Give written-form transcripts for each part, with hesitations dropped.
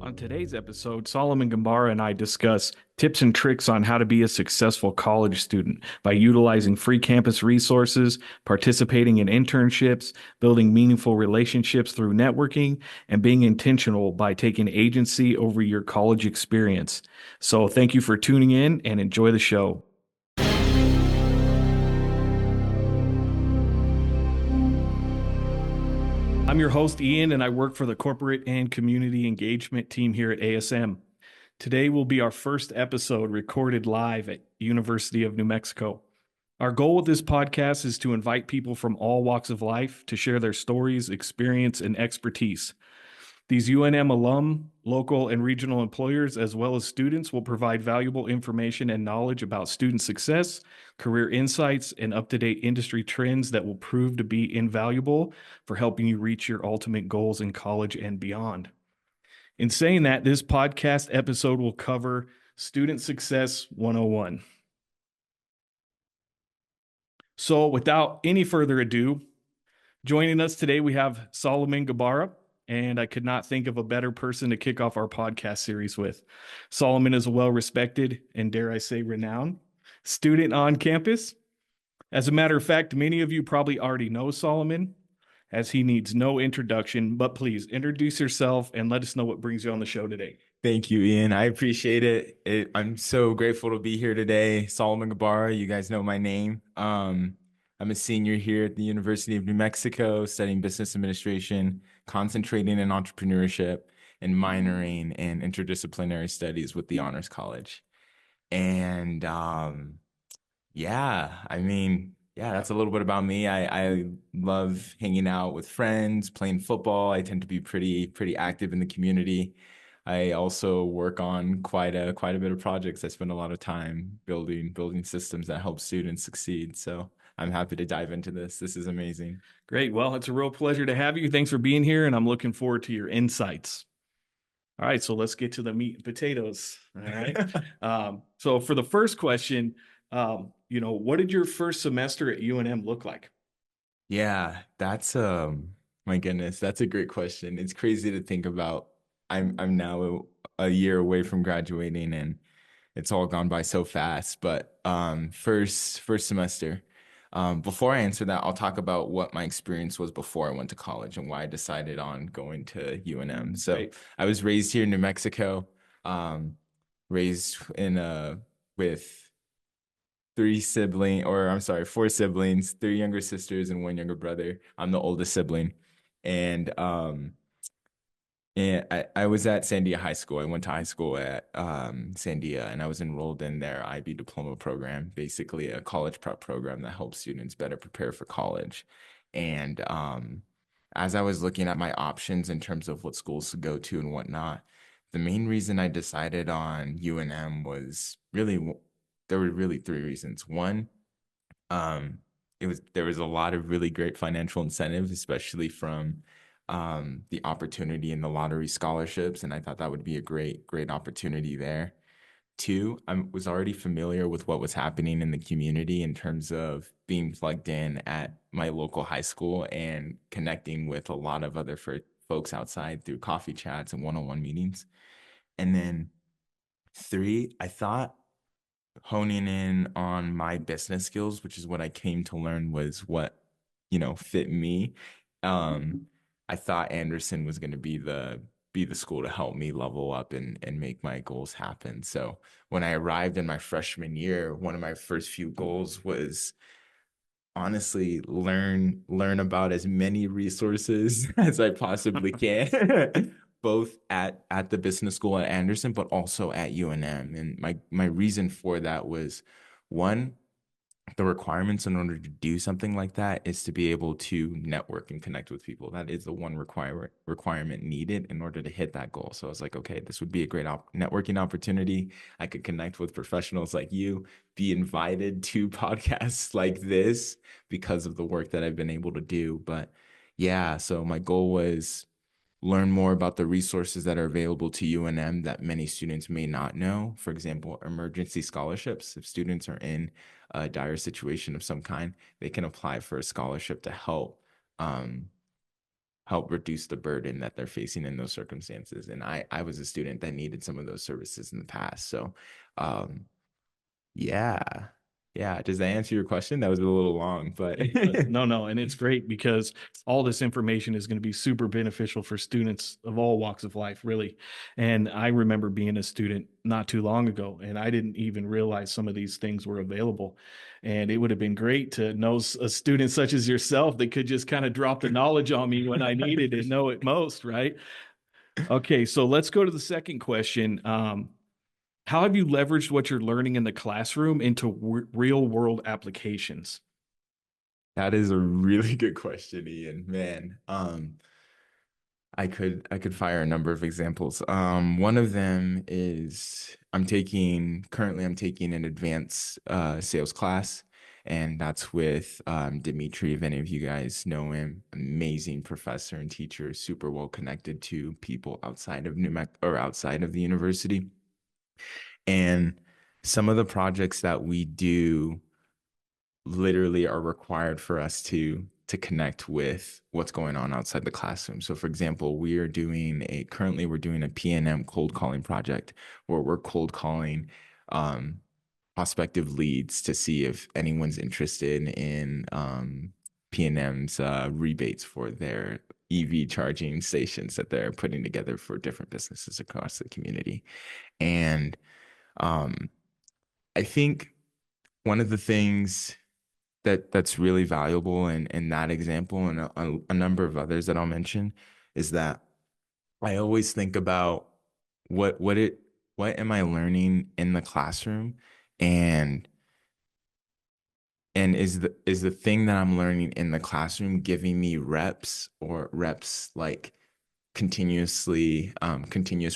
On today's episode, Solomon Gambara and I discuss tips and tricks on how to be a successful college student by utilizing free campus resources, participating in internships, building meaningful relationships through networking, and being intentional by taking agency over your college experience. So, thank you for tuning in and enjoy the show. I'm your host, Ian, and I work for the corporate and community engagement team here at ASM. Today will be our first episode recorded live at University of New Mexico. Our goal with this podcast is to invite people from all walks of life to share their stories, experience, and expertise. These UNM alum, local and regional employers, as well as students, will provide valuable information and knowledge about student success, career insights, and up-to-date industry trends that will prove to be invaluable for helping you reach your ultimate goals in college and beyond. In saying that, this podcast episode will cover Student Success 101. So, without any further ado, joining us today, we have Solomon Gbara, and I could not think of a better person to kick off our podcast series with. Solomon is a well-respected and, dare I say, renowned student on campus. As a matter of fact, many of you probably already know Solomon, as he needs no introduction, but please introduce yourself and let us know what brings you on the show today. Thank you, Ian. I appreciate it. I'm so grateful to be here today. Solomon Gbara, you guys know my name. I'm a senior here at the University of New Mexico, studying business administration, concentrating in entrepreneurship, and minoring in interdisciplinary studies with the Honors College. And that's a little bit about me. I love hanging out with friends, playing football. I tend to be pretty active in the community. I also work on quite a bit of projects. I spend a lot of time building systems that help students succeed. So I'm happy to dive into this. This is amazing. Great. Well, it's a real pleasure to have you. Thanks for being here, and I'm looking forward to your insights. All right, so let's get to the meat and potatoes. All right. So for the first question, what did your first semester at UNM look like? Yeah, that's my goodness, that's a great question. It's crazy to think about. I'm now a year away from graduating and it's all gone by so fast. But first semester. Before I answer that, I'll talk about what my experience was before I went to college and why I decided on going to UNM. So Right. I was raised here in New Mexico, raised with four siblings, three younger sisters and one younger brother. I'm the oldest sibling. And I was at Sandia High School. I went to high school at Sandia, and I was enrolled in their IB diploma program, basically a college prep program that helps students better prepare for college. And as I was looking at my options in terms of what schools to go to and whatnot, the main reason I decided on UNM was there were really three reasons. One, there was a lot of really great financial incentives, especially from the opportunity in the lottery scholarships, and I thought that would be a great opportunity there. Two, I was already familiar with what was happening in the community in terms of being plugged in at my local high school and connecting with a lot of other folks outside through coffee chats and one-on-one meetings. And then three, I thought honing in on my business skills, which is what I came to learn was what, fit me. I thought Anderson was going to be the school to help me level up and make my goals happen. So when I arrived in my freshman year, one of my first few goals was honestly learn about as many resources as I possibly can, both at the business school at Anderson, but also at UNM. And my reason for that was one, the requirements in order to do something like that is to be able to network and connect with people. That is the one requirement needed in order to hit that goal. So I was like, okay, this would be a great networking opportunity. I could connect with professionals like you, be invited to podcasts like this because of the work that I've been able to do. But yeah, so my goal was learn more about the resources that are available to UNM that many students may not know. For example, emergency scholarships. If students are in a dire situation of some kind, they can apply for a scholarship to help help reduce the burden that they're facing in those circumstances. And I was a student that needed some of those services in the past. So, um, yeah, yeah. Does that answer your question? That was a little long, but It does. No, no, and it's great because all this information is going to be super beneficial for students of all walks of life, really. And I remember being a student not too long ago, and I didn't even realize some of these things were available. And it would have been great to know a student such as yourself that could just kind of drop the knowledge on me when I needed to know it most, right? Okay, so let's go to the second question. How have you leveraged what you're learning in the classroom into real world applications? that is a really good question, Ian. Man, I could fire a number of examples. One of them is I'm taking an advanced sales class, and that's with Dimitri. If any of you guys know him, amazing professor and teacher, super well connected to people outside of New Mexico or outside of the university. And some of the projects that we do literally are required for us to connect with what's going on outside the classroom. So for example, currently we're doing a P&M cold calling project where we're cold calling um, prospective leads to see if anyone's interested in P&M's rebates for their EV charging stations that they're putting together for different businesses across the community. And um, I think one of the things that's really valuable in that example and a number of others that I'll mention is that I always think about what what it what am I learning in the classroom and is the thing that I'm learning in the classroom giving me reps like continuous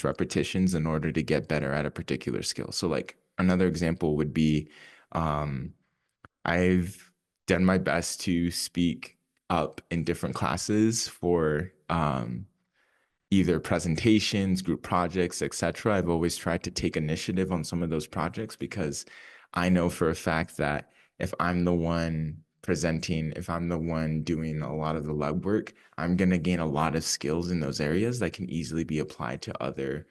repetitions in order to get better at a particular skill. So like another example would be um I've done my best to speak up in different classes for either presentations, group projects, etc. I've always tried to take initiative on some of those projects because I know for a fact that if I'm the one presenting, if I'm the one doing a lot of the legwork, I'm gonna gain a lot of skills in those areas that can easily be applied to other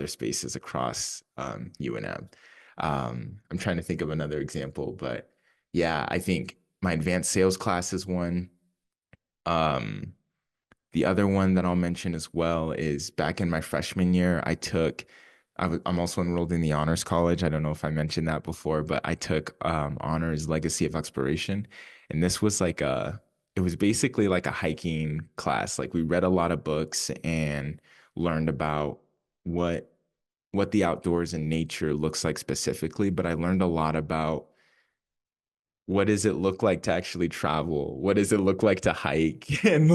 spaces across UNM. I'm trying to think of another example, but yeah, I think my advanced sales class is one. Um, the other one that I'll mention as well is back in my freshman year, I'm also enrolled in the honors college. I don't know if I mentioned that before, but I took honors legacy of exploration. And it was basically like a hiking class. Like we read a lot of books and learned about what what the outdoors and nature looks like specifically, but I learned a lot about what does it look like to actually travel? What does it look like to hike? And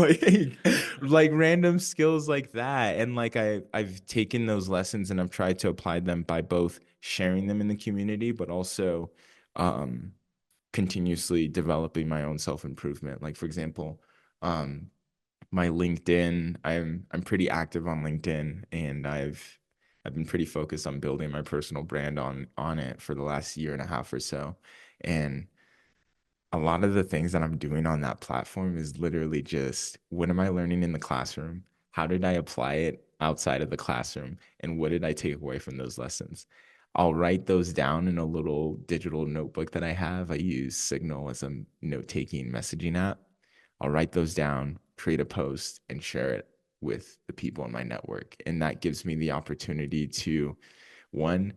like random skills like that. And like I've taken those lessons and I've tried to apply them by both sharing them in the community, but also um continuously developing my own self-improvement. Like for example, um my LinkedIn, I'm pretty active on LinkedIn and I've been pretty focused on building my personal brand on it for the last year and a half or so. And a lot of the things that I'm doing on that platform is literally just what am I learning in the classroom? How did I apply it outside of the classroom? And what did I take away from those lessons? I'll write those down in a little digital notebook that I have. I use Signal as a note-taking messaging app. I'll write those down, create a post, and share it with the people in my network. And that gives me the opportunity to, one,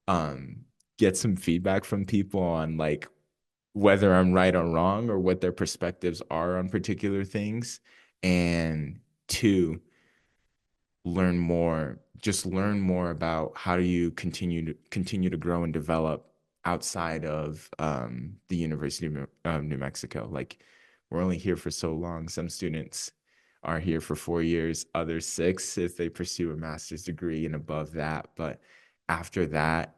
um, get some feedback from people on like whether I'm right or wrong or what their perspectives are on particular things. And two, learn more about how do you continue to grow and develop outside of the University of New Mexico. Like we're only here for so long. Some students are here for 4 years, others 6 if they pursue a master's degree and above that. But after that,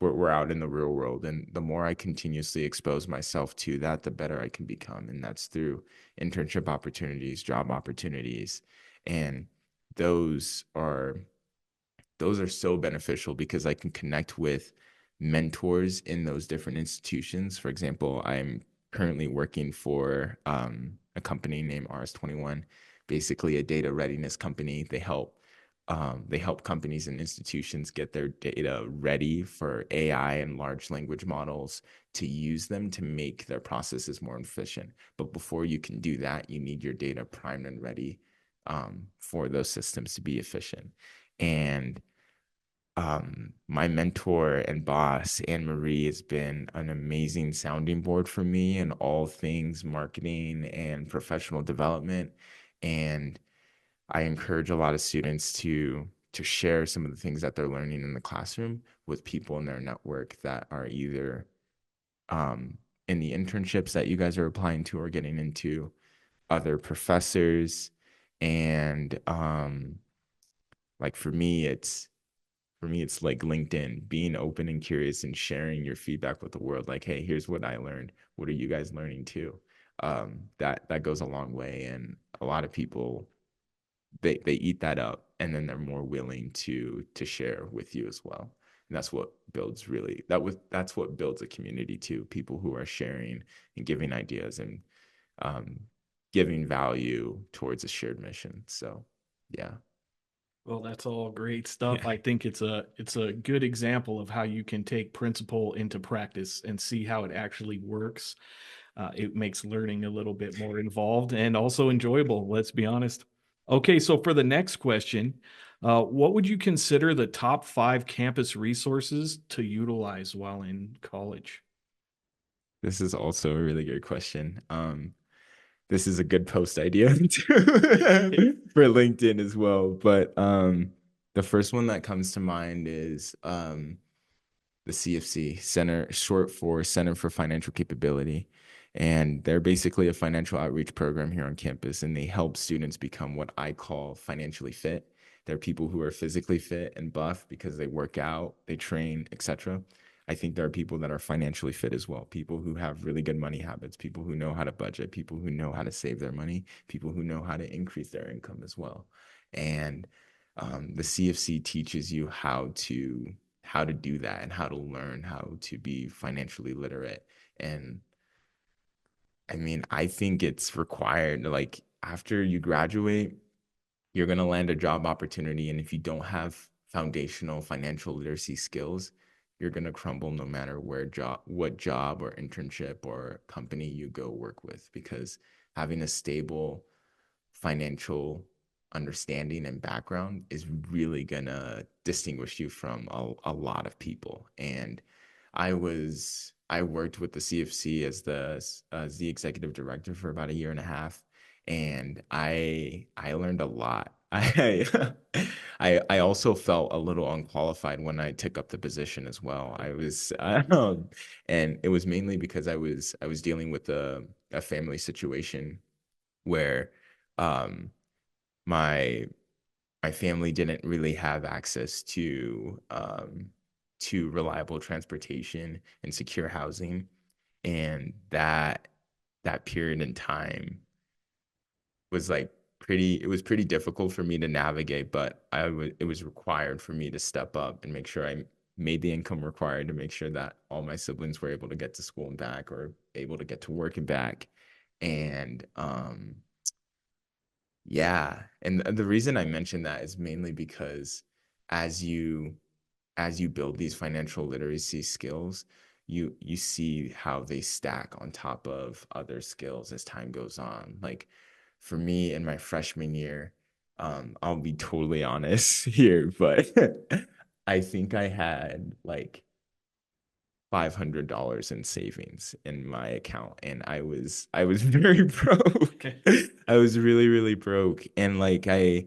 we're out in the real world. And the more I continuously expose myself to that, the better I can become. And that's through internship opportunities, job opportunities. And those are those are so beneficial because I can connect with mentors in those different institutions. For example, I'm currently working for a company named RS21. basically a data readiness company. They help companies and institutions get their data ready for AI and large language models to use them to make their processes more efficient. But before you can do that, you need your data primed and ready for those systems to be efficient. And my mentor and boss, Anne Marie, has been an amazing sounding board for me in all things marketing and professional development. And I encourage a lot of students to share some of the things that they're learning in the classroom with people in their network that are either um, in the internships that you guys are applying to or getting into, other professors, and like for me, it's like LinkedIn, being open and curious and sharing your feedback with the world. Like, hey, here's what I learned. What are you guys learning too? That goes a long way, and a lot of people they eat that up, and then they're more willing to share with you as well. And that's what builds really that's what builds a community too. People who are sharing and giving ideas and um, giving value towards a shared mission. So, yeah, Well, that's all great stuff. yeah. I think it's a good example of how you can take principle into practice and see how it actually works. It makes learning a little bit more involved and also enjoyable, let's be honest. Okay, so for the next question, what would you consider the top 5 campus resources to utilize while in college? This is also a really good question. This is a good post idea for LinkedIn as well. But the first one that comes to mind is the CFC Center, short for Center for Financial Capability. And they're basically a financial outreach program here on campus, and they help students become what I call financially fit. They're people who are physically fit and buff because they work out, they train, etc. I think there are people that are financially fit as well, people who have really good money habits, people who know how to budget, people who know how to save their money, people who know how to increase their income as well. And the CFC teaches you how to do that and how to learn how to be financially literate. And I mean, I think it's required. Like after you graduate, you're going to land a job opportunity. And if you don't have foundational financial literacy skills, you're going to crumble no matter what job or internship or company you go work with, because having a stable financial understanding and background is really gonna distinguish you from a lot of people. And I worked with the CFC as the executive director for about a year and a half, and I learned a lot. I also felt a little unqualified when I took up the position as well. And it was mainly because I was dealing with a family situation where um, my my family didn't really have access to reliable transportation and secure housing, and that period in time was like pretty it was pretty difficult for me to navigate, but it was required for me to step up and make sure I made the income required to make sure that all my siblings were able to get to school and back, or able to get to work and back. And yeah, and the reason I mention that is mainly because as you as you build these financial literacy skills, you see how they stack on top of other skills as time goes on. Like for me in my freshman year, I'll be totally honest here, but I think I had like $500 in savings in my account, and I was very broke. I was really really broke, and like I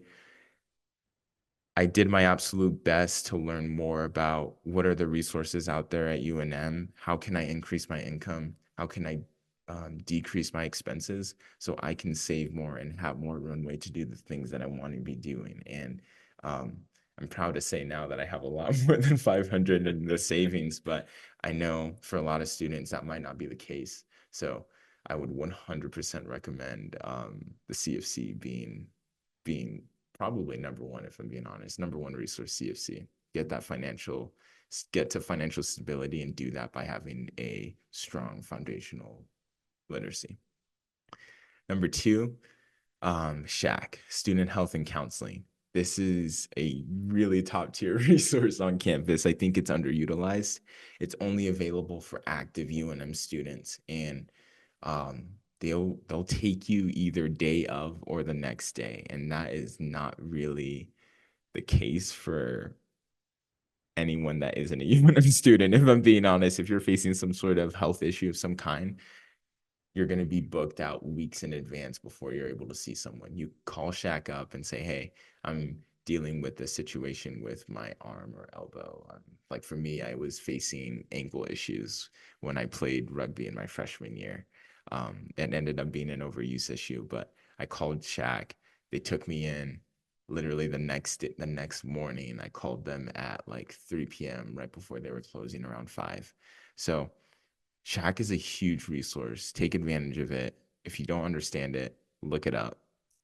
did my absolute best to learn more about what are the resources out there at UNM. How can I increase my income? How can I decrease my expenses so I can save more and have more runway to do the things that I want to be doing? And um, I'm proud to say now that I have a lot more than 500 in the savings, but I know for a lot of students that might not be the case. So I would 100% recommend the CFC being probably number one, if I'm being honest, number one resource, CFC. Get that financial, get to financial stability, and do that by having a strong foundational literacy. Number two, SHAC, Student Health and Counseling. This is a really top tier resource on campus. I think it's underutilized. It's only available for active UNM students, and um, they'll take you either day of or the next day, and that is not really the case for anyone that isn't a UNM student. If I'm being honest, if you're facing some sort of health issue of some kind, you're going to be booked out weeks in advance before you're able to see someone. You call Shaq up and say, "Hey, I'm dealing with a situation with my arm or elbow." Like for me, I was facing ankle issues when I played rugby in my freshman year. It ended up being an overuse issue, but I called Shaq. They took me in. Literally the next morning, I called them at like 3 p.m. right before they were closing around 5. So Shack is a huge resource. Take advantage of it. If you don't understand it, look it up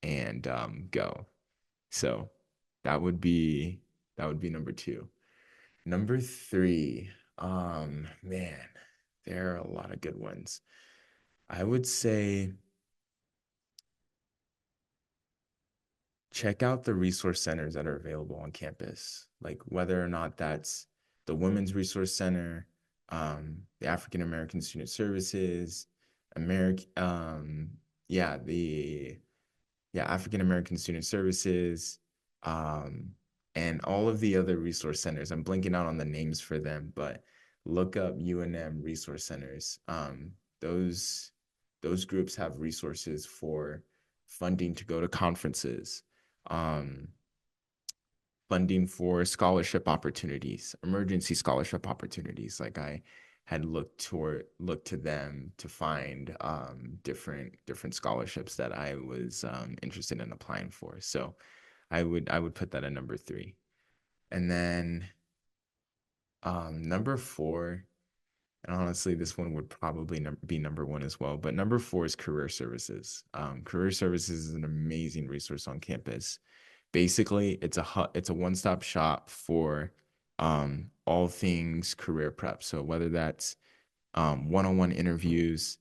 and go. So that would be that would be number two. Number three, man, there are a lot of good ones. I would say check out the resource centers that are available on campus, like whether or not that's the Women's Resource Center, the African American Student Services, American, yeah, the African American Student Services, um, and all of the other resource centers. I'm blanking out on the names for them, but look up UNM resource centers. Those those groups have resources for funding to go to conferences, um, funding for scholarship opportunities, emergency scholarship opportunities. Like I had looked to them to find different scholarships that I was interested in applying for. So I would put that at number three, and then number four. And honestly, this one would probably be number one as well. But number four is career services. Career services is an amazing resource on campus. Basically, it's a one-stop shop for all things career prep. So whether that's one-on-one interviews,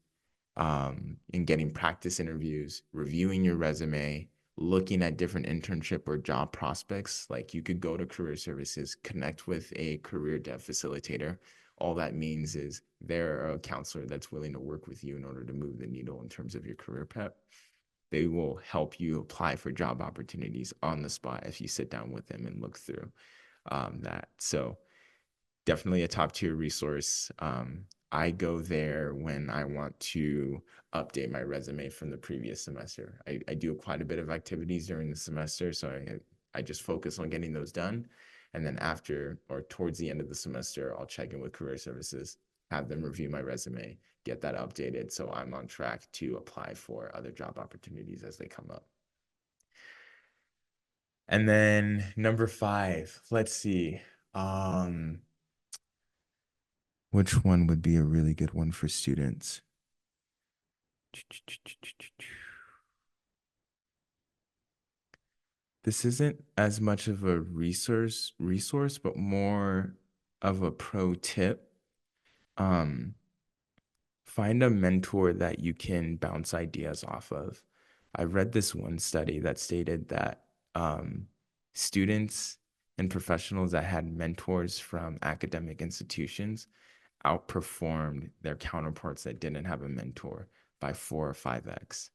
and getting practice interviews, reviewing your resume, looking at different internship or job prospects. Like you could go to career services, connect with a career dev facilitator. All that means is they're a counselor that's willing to work with you in order to move the needle in terms of your career prep. They will help you apply for job opportunities on the spot if you sit down with them and look through that. So definitely a top tier resource. I go there when I want to update my resume from the previous semester. I do quite a bit of activities during the semester, so I just focus on getting those done. And then after or towards the end of the semester, I'll check in with career services, have them review my resume, get that updated so I'm on track to apply for other job opportunities as they come up. And then number five, let's see. Um, Which one would be a really good one for students? This isn't as much of a resource, but more of a pro tip. Um, Find a mentor that you can bounce ideas off of. I read this one study that stated that students and professionals that had mentors from academic institutions outperformed their counterparts that didn't have a mentor by 4 or 5x.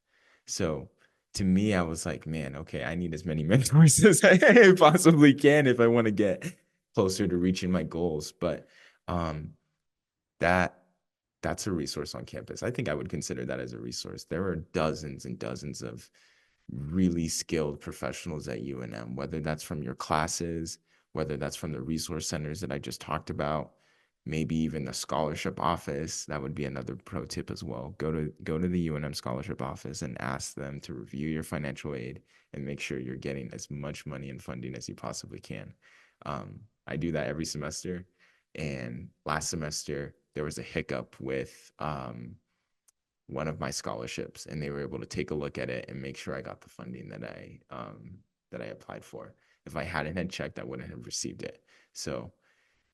So to me, I was like, man, okay, I need as many mentors as I possibly can if I want to get closer to reaching my goals. But um, that that's a resource on campus. I think I would consider that as a resource. There are dozens and dozens of really skilled professionals at UNM, whether that's from your classes, whether that's from the resource centers that I just talked about, maybe even the scholarship office. That would be another pro tip as well. Go to the UNM scholarship office and ask them to review your financial aid and make sure you're getting as much money and funding as you possibly can. I do that every semester. And last semester, there was a hiccup with one of my scholarships, and they were able to take a look at it and make sure I got the funding that I applied for. If I hadn't had checked, I wouldn't have received it. So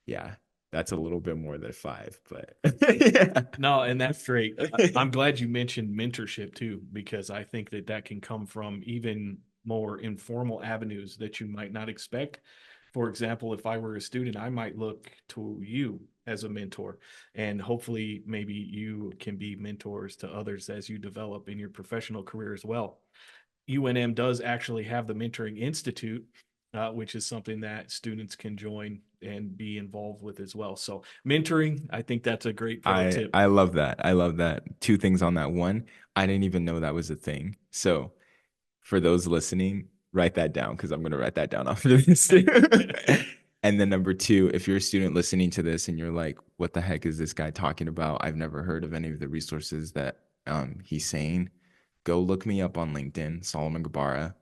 yeah, that's a little bit more than five, but yeah. No, and that's great. I'm glad you mentioned mentorship too, because I think that that can come from even more informal avenues that you might not expect. For example, if I were a student, I might look to you as a mentor, and hopefully, maybe you can be mentors to others as you develop in your professional career as well. UNM does actually have the Mentoring Institute, which is something that students can join and be involved with as well. So, mentoring, I think that's a great pro I tip. I love that. I love that. Two things on that. One, I didn't even know that was a thing. So for those listening, write that down because I'm gonna write that down after this. And then number two, if you're a student listening to this and you're like, what the heck is this guy talking about? I've never heard of any of the resources that he's saying. Go look me up on LinkedIn, Solomon Gbara,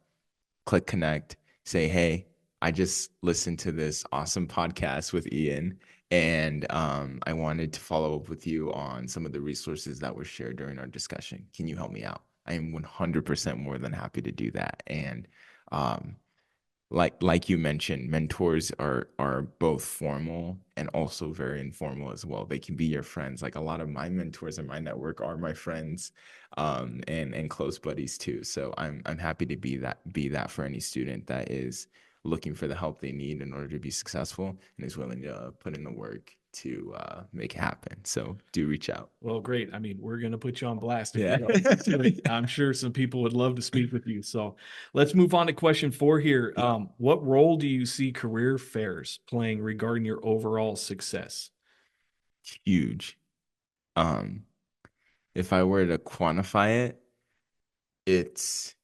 click connect, say, hey, I just listened to this awesome podcast with Ian, and I wanted to follow up with you on some of the resources that were shared during our discussion. Can you help me out? I am 100% more than happy to do that. And um, like you mentioned, mentors are both formal and also very informal as well. They can be your friends. Like a lot of my mentors in my network are my friends, and close buddies too. So I'm happy to be that for any student that is looking for the help they need in order to be successful and is willing to put in the work to make it happen. So do reach out. Well, great. I mean, we're going to put you on blast if we Yeah. don't. I'm sure some people would love to speak with you. So let's move on to question four here. Yeah. What role do you see career fairs playing regarding your overall success? Huge. Um, if I were to quantify it, it's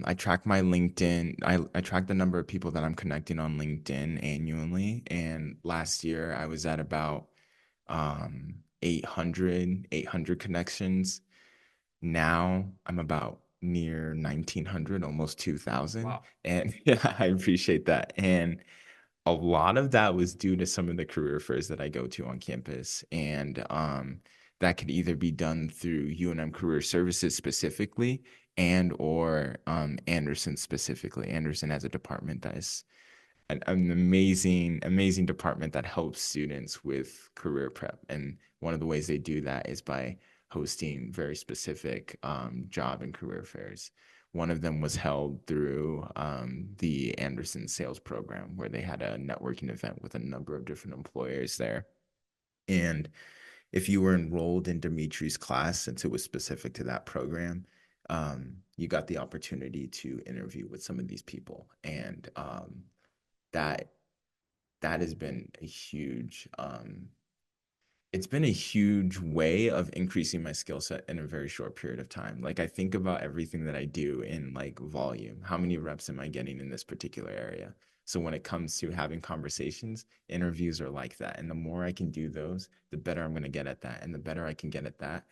I track my LinkedIn. I track the number of people that I'm connecting on LinkedIn annually. And last year I was at about 800 connections. Now I'm about near 1900, almost 2000. Wow. And yeah, I appreciate that. And a lot of that was due to some of the career fairs that I go to on campus. And that could either be done through UNM Career Services specifically and or Anderson specifically. Anderson has a department that is an amazing department that helps students with career prep. And one of the ways they do that is by hosting very specific job and career fairs. One of them was held through the Anderson sales program, where they had a networking event with a number of different employers there. And if you were enrolled in Dimitri's class, since it was specific to that program, you got the opportunity to interview with some of these people. And that that has been a huge it's been a huge way of increasing my skill set in a very short period of time. Like I think about everything that I do in like volume. How many reps am I getting in this particular area? So when it comes to having conversations, interviews are like that. And the more I can do those, the better I'm going to get at that. And the better I can get at that,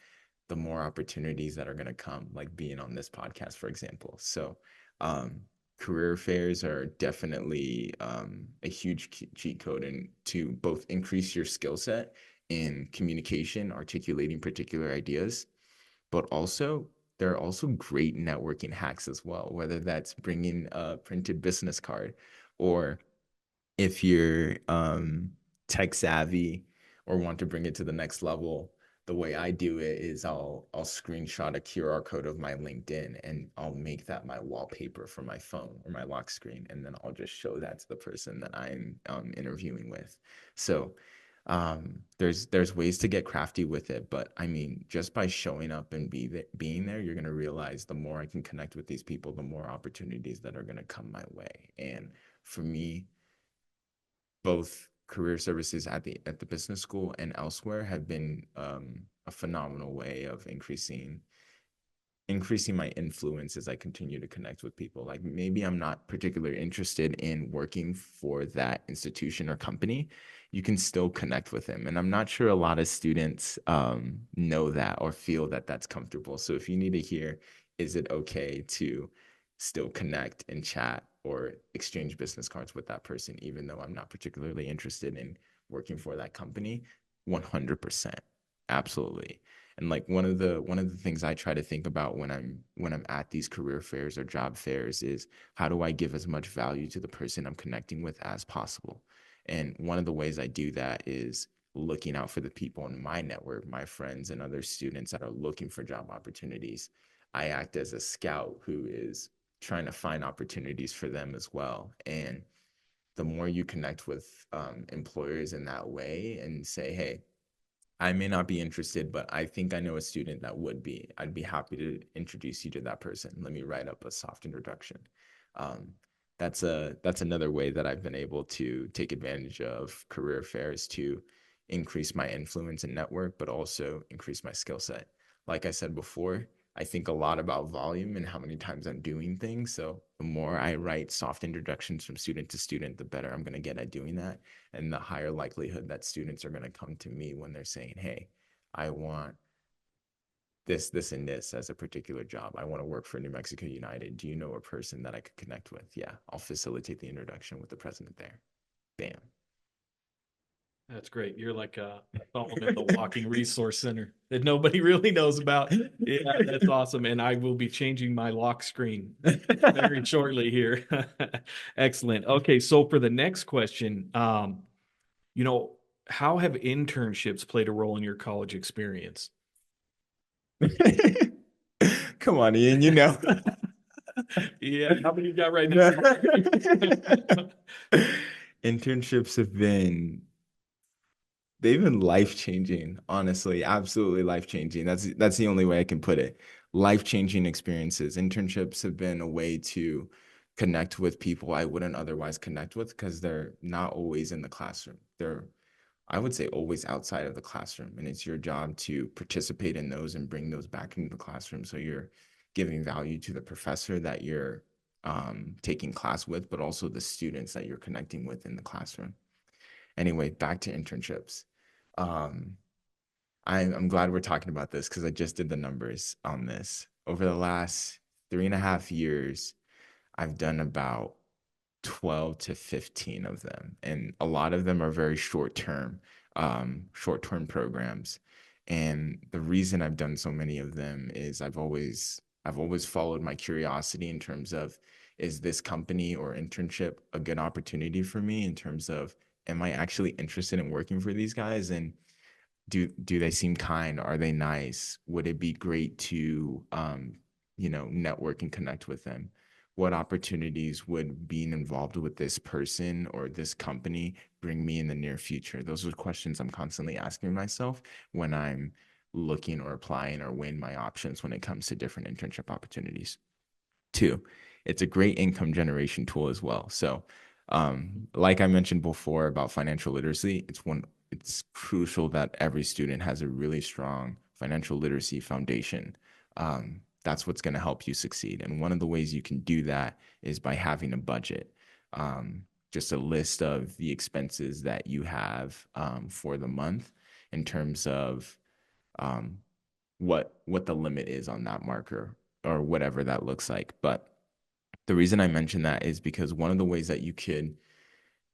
the more opportunities that are going to come, like being on this podcast, for example. So, um, career fairs are definitely a huge cheat code and to both increase your skill set in communication, articulating particular ideas, but also there are also great networking hacks as well, whether that's bringing a printed business card or if you're tech savvy or want to bring it to the next level, the way I do it is I'll screenshot a QR code of my LinkedIn and I'll make that my wallpaper for my phone or my lock screen, and then I'll just show that to the person that I'm interviewing with. So there's ways to get crafty with it, but I mean, just by showing up and being there, you're gonna realize the more I can connect with these people, the more opportunities that are gonna come my way. And for me, both career services at the business school and elsewhere have been a phenomenal way of increasing my influence as I continue to connect with people. Like maybe I'm not particularly interested in working for that institution or company. You can still connect with them. And I'm not sure a lot of students know that or feel that that's comfortable. So if you need to hear, is it okay to still connect and chat or exchange business cards with that person, even though I'm not particularly interested in working for that company? 100%. Absolutely. And like one of the things I try to think about when I'm at these career fairs or job fairs is how do I give as much value to the person I'm connecting with as possible? And one of the ways I do that is looking out for the people in my network, my friends and other students that are looking for job opportunities. I act as a scout who is trying to find opportunities for them as well. And the more you connect with employers in that way and say, hey, I may not be interested, but I think I know a student that would be. I'd be happy to introduce you to that person. Let me write up a soft introduction. Um, that's another way that I've been able to take advantage of career fairs to increase my influence and network, but also increase my skill set. Like I said before, I think a lot about volume and how many times I'm doing things. So the more I write soft introductions from student to student, the better I'm going to get at doing that, and the higher likelihood that students are going to come to me when they're saying, hey, I want this, and this as a particular job. I want to work for New Mexico United. Do you know a person that I could connect with? Yeah, I'll facilitate the introduction with the president there. Bam. That's great. You're like a phone in the walking resource center that nobody really knows about. Yeah, that's awesome. And I will be changing my lock screen very shortly here. Excellent. Okay, so for the next question, you know, how have internships played a role in your college experience? Come on, Ian, you know. Yeah, how many you got right now? Internships have been they've been life changing, honestly, absolutely life changing. That's the only way I can put it. Life changing experiences. Internships have been a way to connect with people I wouldn't otherwise connect with because they're not always in the classroom. They're, I would say, always outside of the classroom, and it's your job to participate in those and bring those back into the classroom. So you're giving value to the professor that you're taking class with, but also the students that you're connecting with in the classroom. Anyway, back to internships. Um, I'm glad we're talking about this because I just did the numbers on this. Over the last 3.5 years, I've done about 12 to 15 of them. And a lot of them are very short term programs. And the reason I've done so many of them is I've always followed my curiosity in terms of, is this company or internship a good opportunity for me in terms of, am I actually interested in working for these guys? And do they seem kind? Are they nice? Would it be great to network and connect with them? What opportunities would being involved with this person or this company bring me in the near future? Those are questions I'm constantly asking myself when I'm looking or applying or weighing my options when it comes to different internship opportunities. Two, it's a great income generation tool as well. So, like I mentioned before about financial literacy, it's crucial that every student has a really strong financial literacy foundation. That's what's going to help you succeed. And one of the ways you can do that is by having a budget. Just a list of the expenses that you have for the month in terms of um, what the limit is on that marker or whatever that looks like. But the reason I mention that is because one of the ways that you can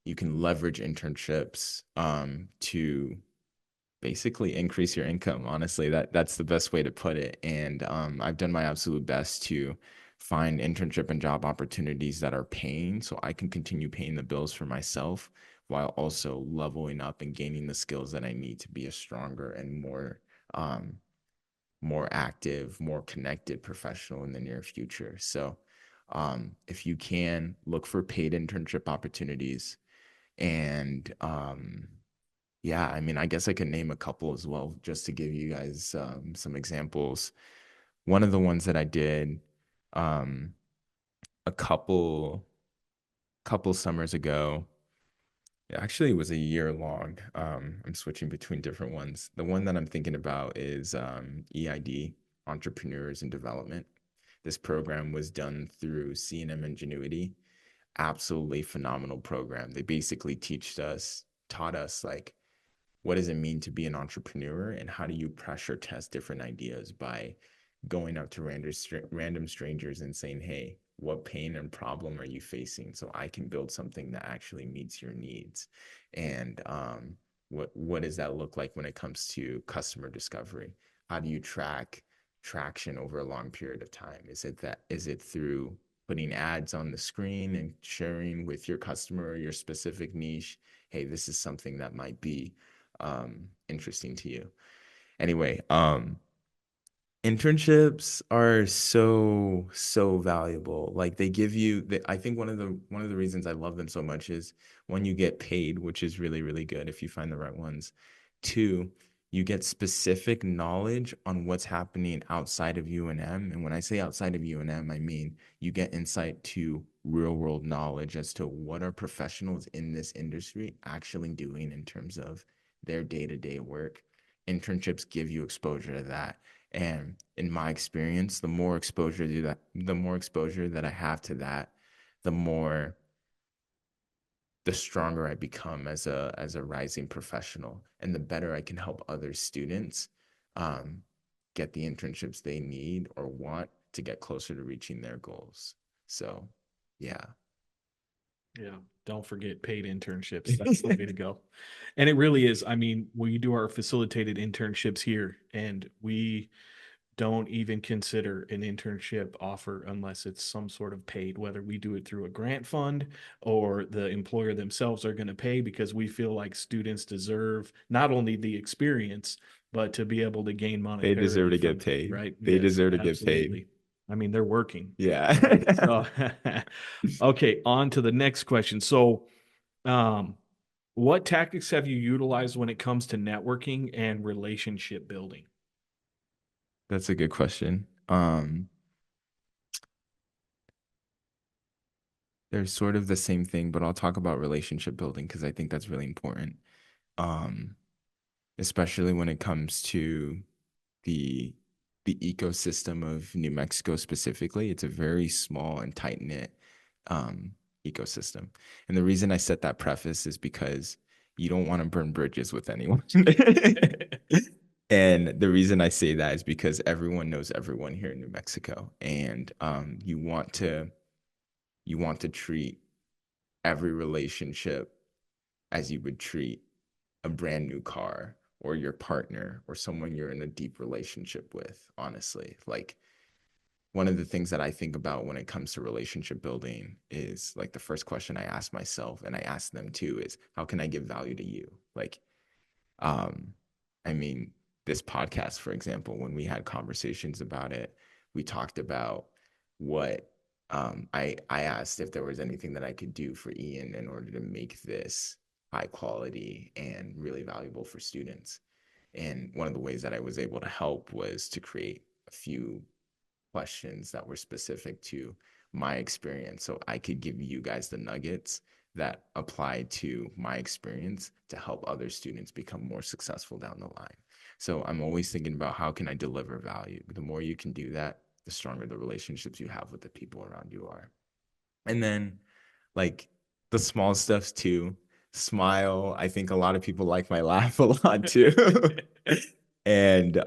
leverage internships to basically increase your income. Honestly, that's the best way to put it. And I've done my absolute best to find internship and job opportunities that are paying so I can continue paying the bills for myself while also leveling up and gaining the skills that I need to be a stronger and um, more active, more connected professional in the near future. So, if you can look for paid internship opportunities, and yeah, I mean, I guess I could name a couple as well, just to give you guys some examples. One of the ones that I did um, a couple summers ago. Actually, it was a year long. I'm switching between different ones. The one that I'm thinking about is EID, Entrepreneurs in Development. This program was done through C&M Ingenuity. Absolutely phenomenal program. They basically taught us like, what does it mean to be an entrepreneur and how do you pressure test different ideas by going up to random strangers and saying, hey, what pain and problem are you facing so I can build something that actually meets your needs? And what does that look like when it comes to customer discovery? How do you track traction over a long period of time? Is it through putting ads on the screen and sharing with your customer or your specific niche, hey, this is something that might be interesting to you. Anyway, internships are so valuable. Like they give you I think one of the reasons I love them so much is one, you get paid, which is really good if you find the right ones. Two, you get specific knowledge on what's happening outside of UNM. And when I say outside of UNM, I mean you get insight to real world knowledge as to what are professionals in this industry actually doing in terms of their day-to-day work. Internships give you exposure to that. And in my experience, the more exposure that I have to that, the more the stronger I become as a rising professional, and the better I can help other students um, get the internships they need or want to get closer to reaching their goals. So, yeah. Yeah. Don't forget paid internships. That's the way to go. And it really is. I mean, we do our facilitated internships here, and we don't even consider an internship offer unless it's some sort of paid, whether we do it through a grant fund or the employer themselves are going to pay, because we feel like students deserve not only the experience, but to be able to gain They deserve monetarily to get from it, paid. right? They Yes, deserve to get paid. absolutely. I mean, they're working, right? Yeah. So, okay, on to the next question. So, um, what tactics have you utilized when it comes to networking and relationship building? That's a good question. They're sort of the same thing, but I'll talk about relationship building because I think that's really important. Um, Especially when it comes to the the ecosystem of New Mexico specifically. It's a very small and tight knit um, ecosystem, and the reason I set that preface is because you don't want to burn bridges with anyone. And the reason I say that is because everyone knows everyone here in New Mexico, and you want to treat every relationship as you would treat a brand new car or your partner or someone you're in a deep relationship with, honestly. Like one of the things that I think about when it comes to relationship building is like the first question I ask myself and I ask them too is how can I give value to you? Like um, I mean, this podcast, for example, when we had conversations about it, we talked about what I asked if there was anything that I could do for Ian in order to make this high quality and really valuable for students. And one of the ways that I was able to help was to create a few questions that were specific to my experience so I could give you guys the nuggets that apply to my experience to help other students become more successful down the line. So I'm always thinking about how can I deliver value. The more you can do that, the stronger the relationships you have with the people around you are. And then like the small stuff too. Smile. I think a lot of people like my laugh a lot too. And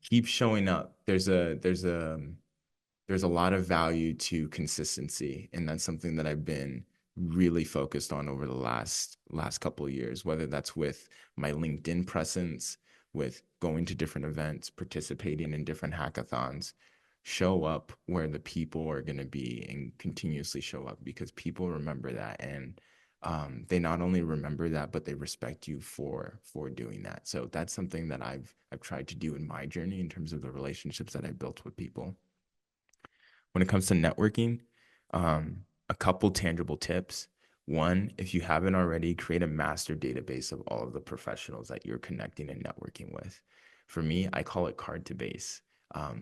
keep showing up. There's a lot of value to consistency, and that's something that I've been really focused on over the last couple of years, whether that's with my LinkedIn presence, with going to different events, participating in different hackathons. Show up where the people are going to be and continuously show up because people remember that, and they not only remember that but they respect you for doing that. So that's something that I've tried to do in my journey in terms of the relationships that I built with people. When it comes to networking, a couple tangible tips. One, if you haven't already, create a master database of all of the professionals that you're connecting and networking with. For me, I call it card to base.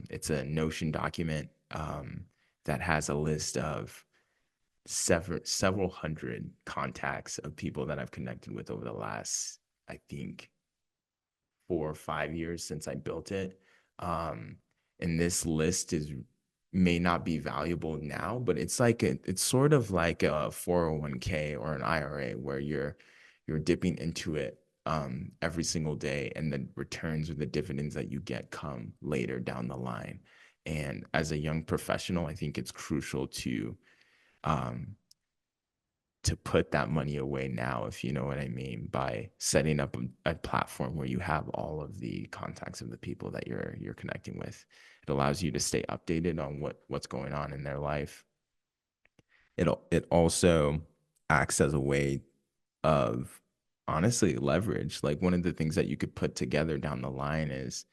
It's a Notion document that has a list of several hundred contacts of people that I've connected with over the last, I think, 4 or 5 years since I built it. Um, and this list is may not be valuable now, but it's sort of like a 401k or an IRA where you're dipping into it every single day, and the returns or the dividends that you get come later down the line. And as a young professional, I think it's crucial um, to put that money away now, if you know what I mean, by setting up a platform where you have all of the contacts of the people that you're connecting with. It allows you to stay updated on what's going on in their life. It also acts as a way of honestly leverage. Like one of the things that you could put together down the line is,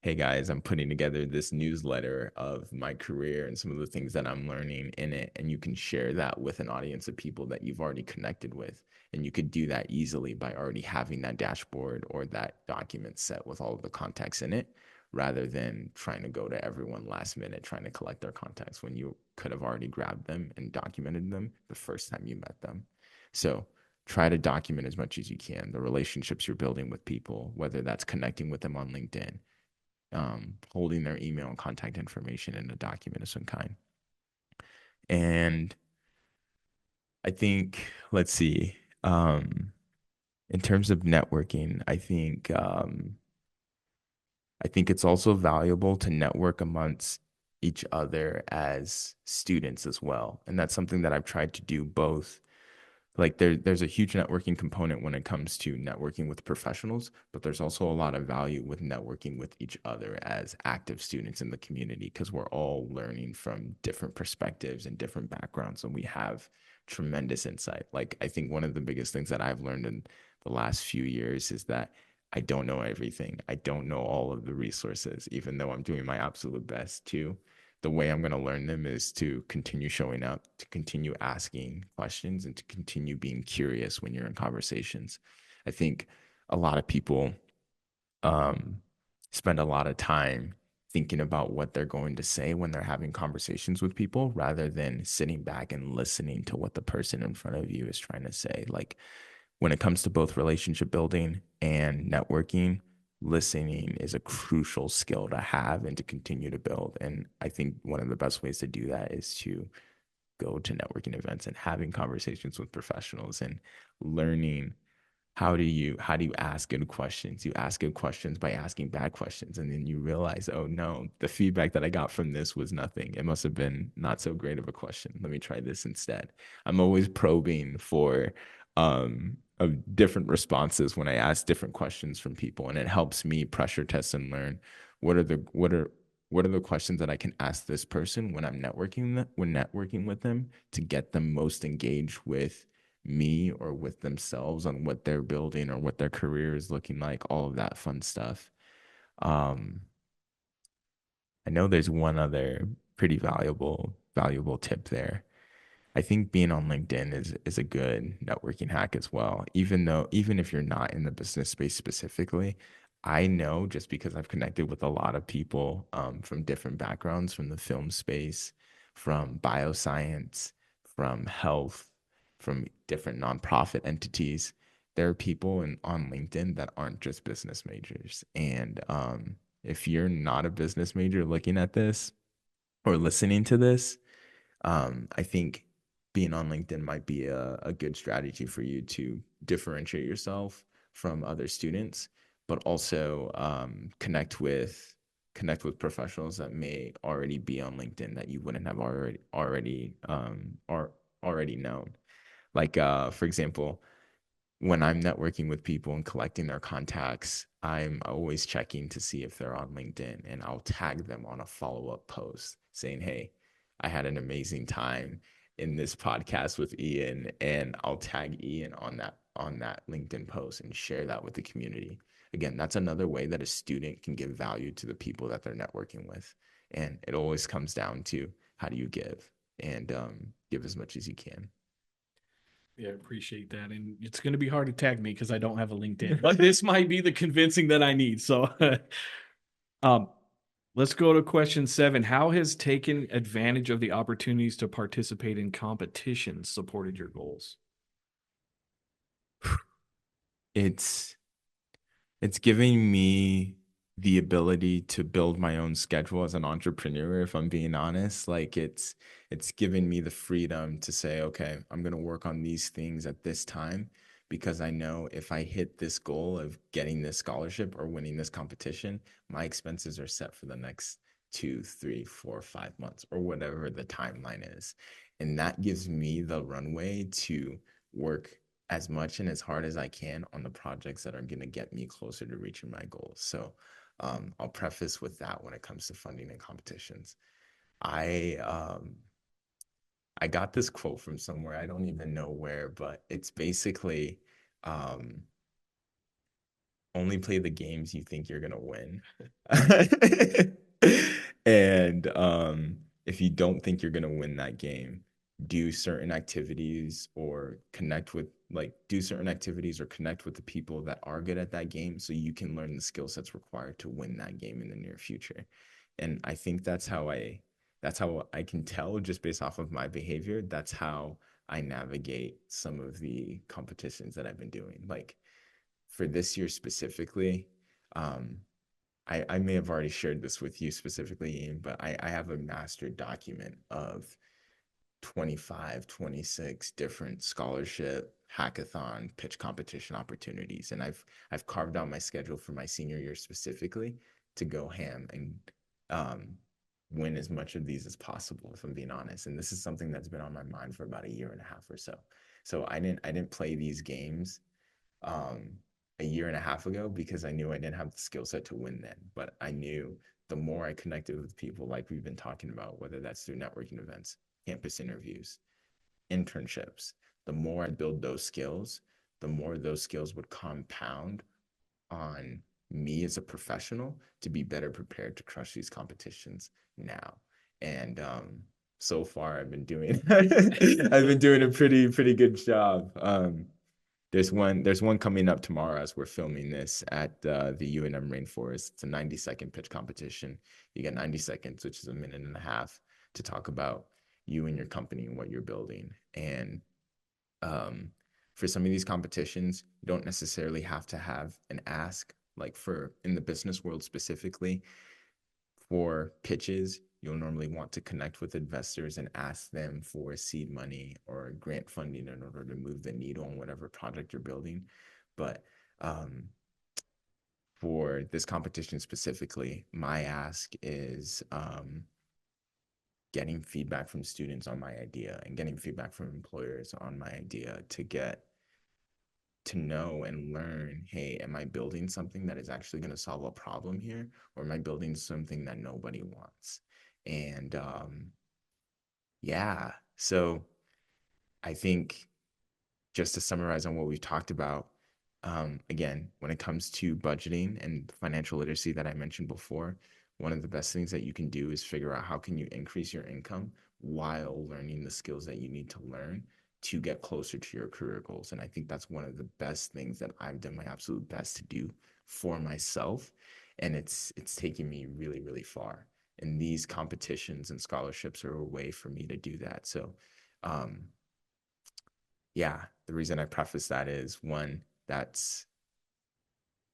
hey guys, I'm putting together this newsletter of my career and some of the things that I'm learning in it. And you can share that with an audience of people that you've already connected with. And you could do that easily by already having that dashboard or that document set with all of the contacts in it, rather than trying to go to everyone last minute trying to collect their contacts when you could have already grabbed them and documented them the first time you met them. So try to document as much as you can the relationships you're building with people, whether that's connecting with them on LinkedIn, holding their email and contact information in a document of some kind. And I think, let's see, in terms of networking, I think it's also valuable to network amongst each other as students as well. And that's something that I've tried to do both. Like there's a huge networking component when it comes to networking with professionals, but there's also a lot of value with networking with each other as active students in the community, because we're all learning from different perspectives and different backgrounds, and we have tremendous insight. Like I think one of the biggest things that I've learned in the last few years is that I don't know everything. I don't know all of the resources, even though I'm doing my absolute best to. The way I'm going to learn them is to continue showing up, to continue asking questions, and to continue being curious when you're in conversations. I think a lot of people um, spend a lot of time thinking about what they're going to say when they're having conversations with people, rather than sitting back and listening to what the person in front of you is trying to say. Like when it comes to both relationship building and networking, listening is a crucial skill to have and to continue to build. And I think one of the best ways to do that is to go to networking events and having conversations with professionals and learning how do you ask good questions. You ask good questions by asking bad questions, and then you realize, oh no, the feedback that I got from this was nothing. It must have been not so great of a question. Let me try this instead. I'm always probing for of different responses when I ask different questions from people, and it helps me pressure test and learn what are the what are the questions that I can ask this person when I'm networking with them, to get them most engaged with me or with themselves on what they're building or what their career is looking like, all of that fun stuff. Um, I know there's one other pretty valuable tip there. I think being on LinkedIn is a good networking hack as well. Even if you're not in the business space specifically, I know just because I've connected with a lot of people from different backgrounds, from the film space, from bioscience, from health, from different nonprofit entities. There are people on LinkedIn that aren't just business majors. And if you're not a business major looking at this or listening to this, I think being on LinkedIn might be a good strategy for you to differentiate yourself from other students, but also connect with professionals that may already be on LinkedIn that you wouldn't have already known. Like for example, when I'm networking with people and collecting their contacts, I'm always checking to see if they're on LinkedIn, and I'll tag them on a follow up post saying, hey, I had an amazing time in this podcast with Ian, and I'll tag Ian on that LinkedIn post and share that with the community. Again, that's another way that a student can give value to the people that they're networking with. And it always comes down to how do you give, and give as much as you can. Yeah, I appreciate that. And it's going to be hard to tag me because I don't have a LinkedIn, but this might be the convincing that I need. So, um, let's go to question 7. How has taking advantage of the opportunities to participate in competitions supported your goals? It's it's giving me the ability to build my own schedule as an entrepreneur, if I'm being honest. Like it's given me the freedom to say, okay, I'm going to work on these things at this time, because I know if I hit this goal of getting this scholarship or winning this competition, my expenses are set for the next 2, 3, 4, 5 months or whatever the timeline is. And that gives me the runway to work as much and as hard as I can on the projects that are going to get me closer to reaching my goals. So I'll preface with that when it comes to funding and competitions. I I got this quote from somewhere. I don't even know where, but it's basically um, only play the games you think you're gonna win. And if you don't think you're gonna win that game, do certain activities or connect with do certain activities or connect with the people that are good at that game so you can learn the skill sets required to win that game in the near future. And I think that's how I can tell just based off of my behavior. That's how I navigate some of the competitions that I've been doing. Like for this year specifically, um, I may have already shared this with you specifically, Ian, but I have a master document of 25, 26 different scholarship, hackathon, pitch competition opportunities. And I've carved out my schedule for my senior year specifically to go ham and um, win as much of these as possible, if I'm being honest. And this is something that's been on my mind for about a year and a half or so. So I didn't play these games um, a year and a half ago because I knew I didn't have the skill set to win then. But I knew the more I connected with people, like we've been talking about, whether that's through networking events, campus interviews, internships, the more I build those skills, the more those skills would compound on me as a professional to be better prepared to crush these competitions now. And so far I've been doing I've been doing a pretty good job. There's one coming up tomorrow as we're filming this at the UNM Rainforest. It's a 90-second pitch competition. You get 90 seconds, which is a minute and a half, to talk about you and your company and what you're building. And um, for some of these competitions, you don't necessarily have to have an ask. Like for in the business world specifically, for pitches, you'll normally want to connect with investors and ask them for seed money or grant funding in order to move the needle on whatever project you're building. But um, for this competition specifically, my ask is getting feedback from students on my idea and getting feedback from employers on my idea to get to know and learn, hey, am I building something that is actually going to solve a problem here, or am I building something that nobody wants? And yeah, so I think just to summarize on what we've talked about, again, when it comes to budgeting and financial literacy that I mentioned before, one of the best things that you can do is figure out how can you increase your income while learning the skills that you need to learn to get closer to your career goals. And I think that's one of the best things that I've done my absolute best to do for myself. And it's taken me really far. And these competitions and scholarships are a way for me to do that. So um, yeah, the reason I preface that is one, that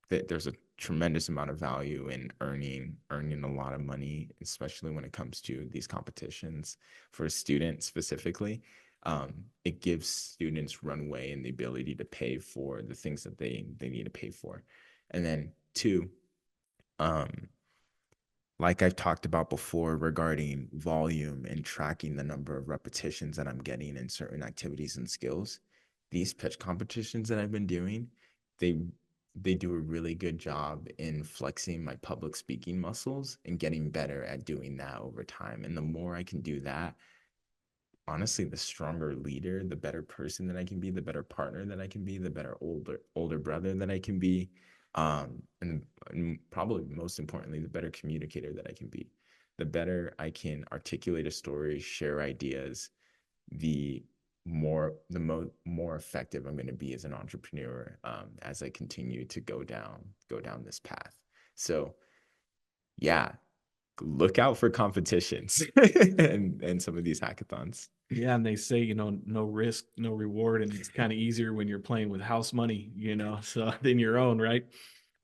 there's a tremendous amount of value in earning a lot of money, especially when it comes to these competitions. For a student specifically, it gives students runway and the ability to pay for the things that they need to pay for. And then two, um, like I've talked about before regarding volume and tracking the number of repetitions that I'm getting in certain activities and skills, these pitch competitions that I've been doing, they they do a really good job in flexing my public speaking muscles and getting better at doing that over time. And the more I can do that, honestly, the stronger leader, the better person that I can be, the better partner that I can be, the better older brother that I can be, and probably most importantly, the better communicator that I can be. The better I can articulate a story, share ideas, the more effective I'm going to be as an entrepreneur as I continue to go down this path. So yeah, look out for competitions and some of these hackathons. Yeah, and they say, no risk, no reward, and it's kind of easier when you're playing with house money, so than your own, right?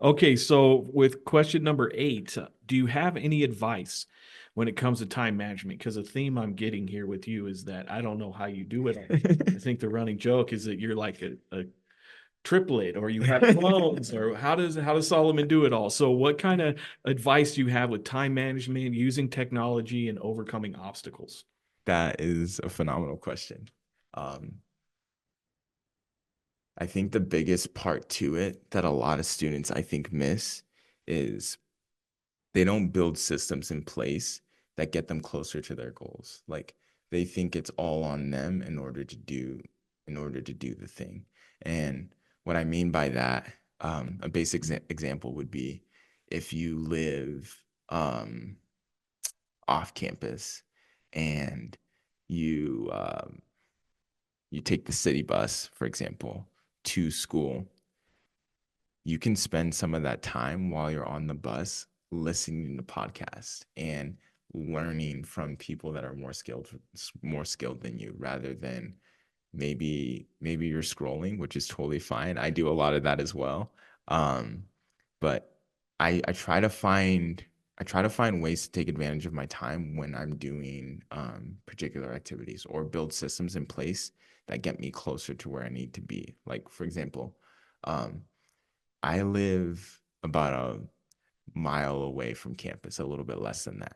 Okay, so with question number 8, do you have any advice when it comes to time management? Because the theme I'm getting here with you is that I don't know how you do it. I think the running joke is that you're like a triplet, or you have clones, or how does Solomon do it all? So what kind of advice do you have with time management, using technology, and overcoming obstacles? That is a phenomenal question. Um, I think the biggest part to it that a lot of students I think miss is they don't build systems in place that get them closer to their goals. Like they think it's all on them in order to do the thing. And what I mean by that, a basic example would be if you live off campus and you you take the city bus, for example, to school, you can spend some of that time while you're on the bus listening to podcasts and learning from people that are more skilled than you rather than maybe you're scrolling, which is totally fine. I do a lot of that as well. Um, but I try to find ways to take advantage of my time when I'm doing particular activities or build systems in place that get me closer to where I need to be. Like for example, um, I live about a mile away from campus, a little bit less than that.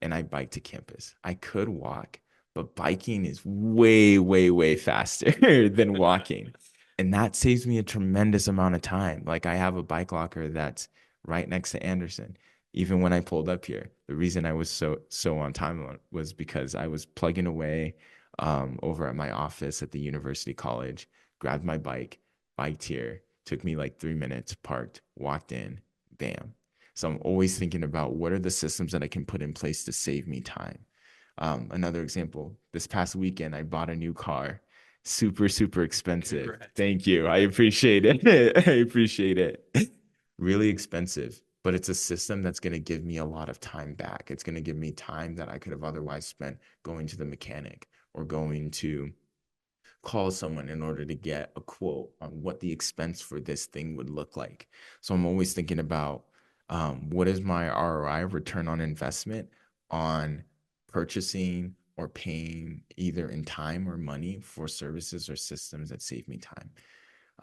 And I bike to campus. I could walk, but biking is way, way, way faster than walking. And that saves me a tremendous amount of time. Like I have a bike locker that's right next to Anderson. Even when I pulled up here, the reason I was so on time was because I was plugging away over at my office at the university college, grabbed my bike, biked here, took me like 3 minutes, parked, walked in, bam. So I'm always thinking about what are the systems that I can put in place to save me time. Another example, this past weekend, I bought a new car, super, super expensive. Congrats. Thank you. I appreciate it. I appreciate it. Really expensive, but it's a system that's going to give me a lot of time back. It's going to give me time that I could have otherwise spent going to the mechanic or going to call someone in order to get a quote on what the expense for this thing would look like. So I'm always thinking about what is my ROI, return on investment, on purchasing or paying either in time or money for services or systems that save me time.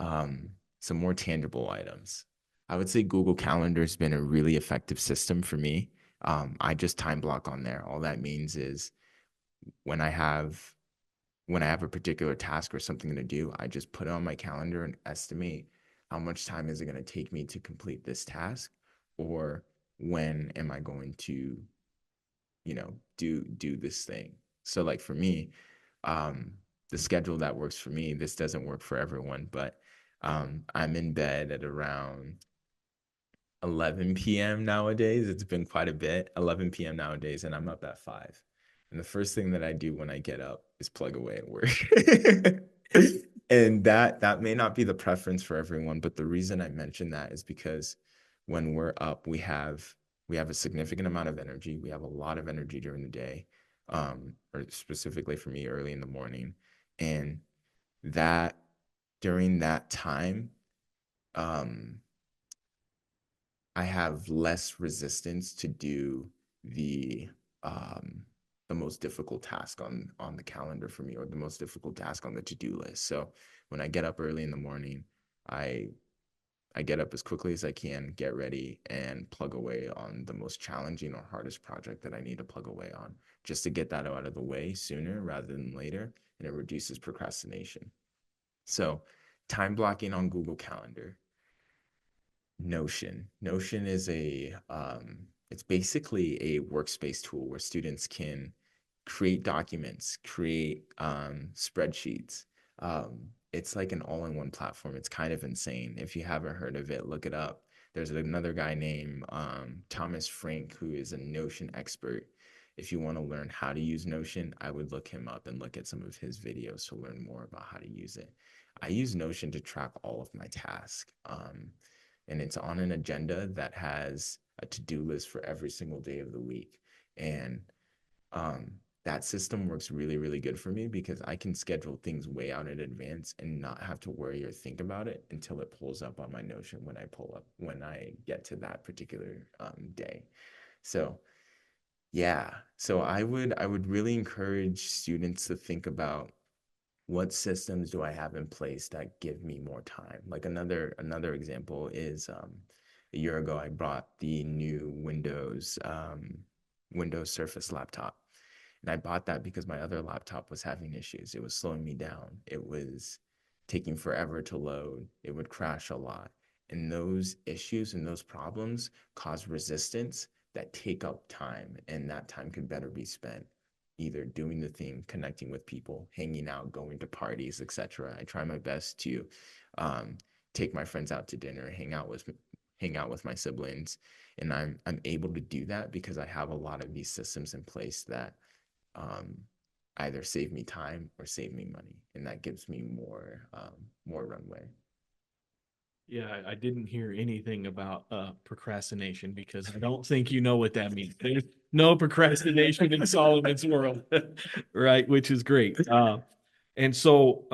Um, some more tangible items. I would say Google Calendar has been a really effective system for me. I just time block on there. All that means is when I have a particular task or something to do, I just put it on my calendar and estimate how much time is it going to take me to complete this task, or when am I going to, do this thing. So like for me, um, the schedule that works for me, this doesn't work for everyone, but I'm in bed at around 11 p.m. nowadays. It's been quite a bit, 11 p.m. nowadays, and I'm up at 5. And the first thing that I do when I get up is plug away at work. And that may not be the preference for everyone, but the reason I mention that is because when we're up, we have a significant amount of energy. We have a lot of energy during the day, or specifically for me, early in the morning. And that during that time, um, I have less resistance to do the um the most difficult task on the calendar for me, or the most difficult task on the to-do list. So when I get up early in the morning, I I get up as quickly as I can, get ready, and plug away on the most challenging or hardest project that I need to plug away on, just to get that out of the way sooner rather than later, and it reduces procrastination. So time blocking on Google Calendar. Notion. Notion is it's basically a workspace tool where students can create documents, create spreadsheets. It's like an all-in-one platform. It's kind of insane. If you haven't heard of it, look it up. There's another guy named Thomas Frank who is a Notion expert. If you want to learn how to use Notion, I would look him up and look at some of his videos to learn more about how to use it. I use Notion to track all of my tasks. And it's on an agenda that has a to-do list for every single day of the week. And um, that system works really, really good for me because I can schedule things way out in advance and not have to worry or think about it until it pulls up on my Notion when I get to that particular day. So yeah, so I would really encourage students to think about what systems do I have in place that give me more time? Like another example is a year ago I bought the new Windows Surface laptop. And I bought that because my other laptop was having issues. It was slowing me down. It was taking forever to load. It would crash a lot. And those issues and those problems cause resistance that take up time, and that time could better be spent either doing the thing, connecting with people, hanging out, going to parties, etc. I try my best to um, take my friends out to dinner, hang out with my siblings, and I'm able to do that because I have a lot of these systems in place that um, either save me time or save me money, and that gives me more runway. Yeah, I didn't hear anything about procrastination because I don't think you know what that means. There's no procrastination in Solomon's world, right? Which is great. And so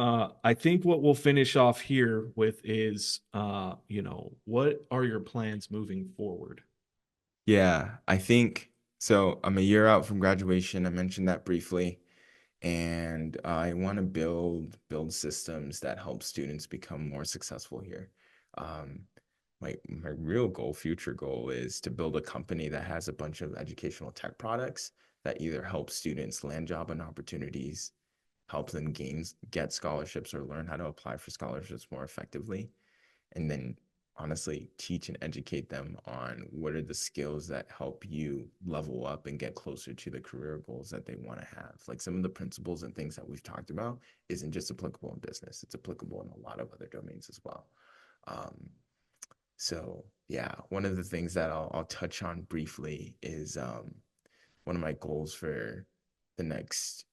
I think what we'll finish off here with is, what are your plans moving forward? Yeah, I think so. I'm a year out from graduation. I mentioned that briefly, and I want to build systems that help students become more successful here. Um, my real goal, future goal, is to build a company that has a bunch of educational tech products that either help students land job and opportunities, help them get scholarships or learn how to apply for scholarships more effectively, and then honestly teach and educate them on what are the skills that help you level up and get closer to the career goals that they want to have. Like some of the principles and things that we've talked about isn't just applicable in business, it's applicable in a lot of other domains as well. um, so yeah, one of the things that I'll touch on briefly is one of my goals for the next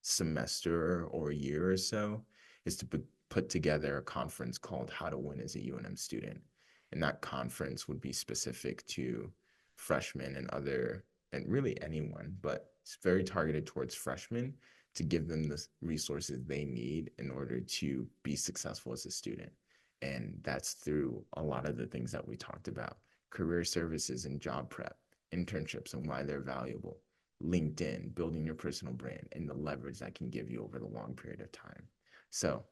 semester or year or so is to put together a conference called How to Win as a UNM Student. And that conference would be specific to freshmen and really anyone, but it's very targeted towards freshmen to give them the resources they need in order to be successful as a student. And that's through a lot of the things that we talked about: career services and job prep, internships and why they're valuable, LinkedIn, building your personal brand, and the leverage that can give you over the long period of time. So,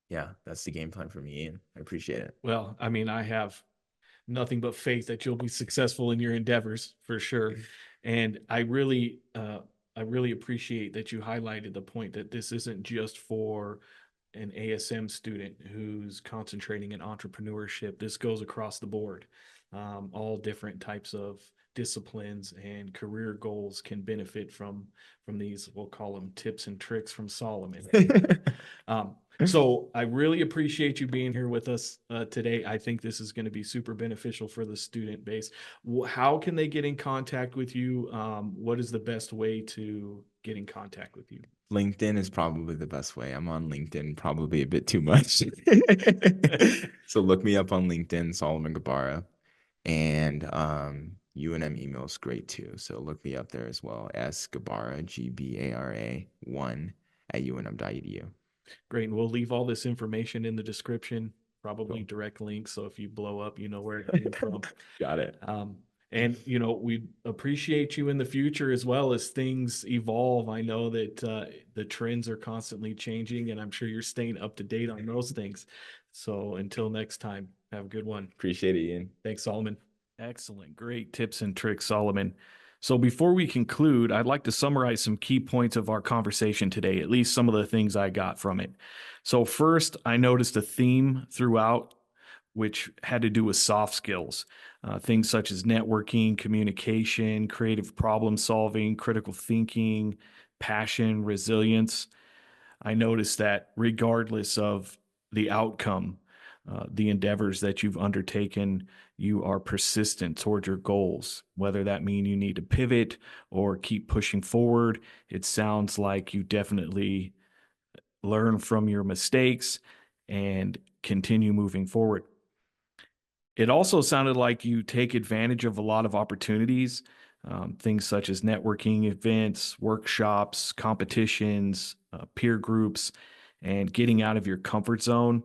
yeah, that's the game plan for me, Ian. I appreciate it. Well, I mean, I have nothing but faith that you'll be successful in your endeavors for sure. And I really appreciate that you highlighted the point that this isn't just for an ASM student who's concentrating in entrepreneurship. This goes across the board. All different types of disciplines and career goals can benefit from these. We'll call them tips and tricks from Solomon. So I really appreciate you being here with us today. I think this is going to be super beneficial for the student base. How can they get in contact with you? What is the best way to get in contact with you? LinkedIn is probably the best way. I'm on LinkedIn probably a bit too much. So look me up on LinkedIn, Solomon Gbara. And UNM email is great too. So look me up there as well. S Gbara, Gbara 1 at unm.edu. Great. And we'll leave all this information in the description, probably Cool. direct links. So if you blow up, you know where it came from. Got it. And we appreciate you in the future as well as things evolve. I know that the trends are constantly changing, and I'm sure you're staying up to date on those things. So until next time, have a good one. Appreciate it, Ian. Thanks, Solomon. Excellent. Great tips and tricks, Solomon. So before we conclude, I'd like to summarize some key points of our conversation today, at least some of the things I got from it. So first, I noticed a theme throughout, which had to do with soft skills, things such as networking, communication, creative problem solving, critical thinking, passion, resilience. I noticed that regardless of the outcome, the endeavors that you've undertaken, you are persistent toward your goals, whether that mean you need to pivot or keep pushing forward. It sounds like you definitely learn from your mistakes and continue moving forward. It also sounded like you take advantage of a lot of opportunities, things such as networking events, workshops, competitions, peer groups, and getting out of your comfort zone.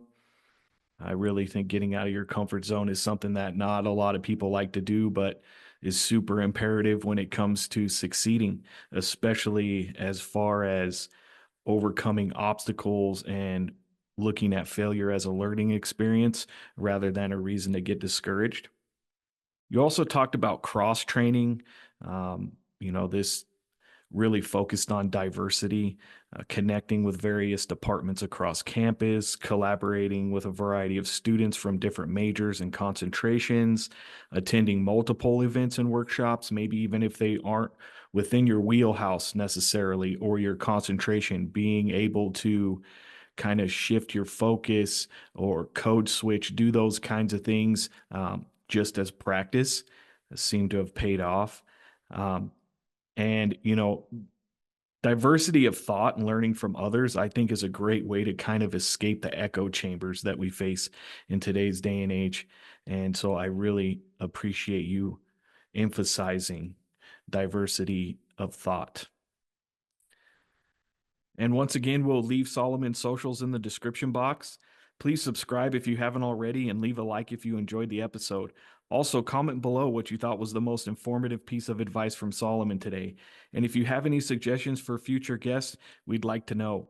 I really think getting out of your comfort zone is something that not a lot of people like to do, but is super imperative when it comes to succeeding, especially as far as overcoming obstacles and looking at failure as a learning experience rather than a reason to get discouraged. You also talked about cross training. This really focused on diversity, connecting with various departments across campus, collaborating with a variety of students from different majors and concentrations, attending multiple events and workshops, maybe even if they aren't within your wheelhouse necessarily or your concentration, being able to kind of shift your focus or code switch, do those kinds of things just as practice seem to have paid off. Um, and, diversity of thought and learning from others, I think, is a great way to kind of escape the echo chambers that we face in today's day and age. And so I really appreciate you emphasizing diversity of thought. And once again, we'll leave Solomon's socials in the description box. Please subscribe if you haven't already and leave a like if you enjoyed the episode. Also, comment below what you thought was the most informative piece of advice from Solomon today. And if you have any suggestions for future guests, we'd like to know.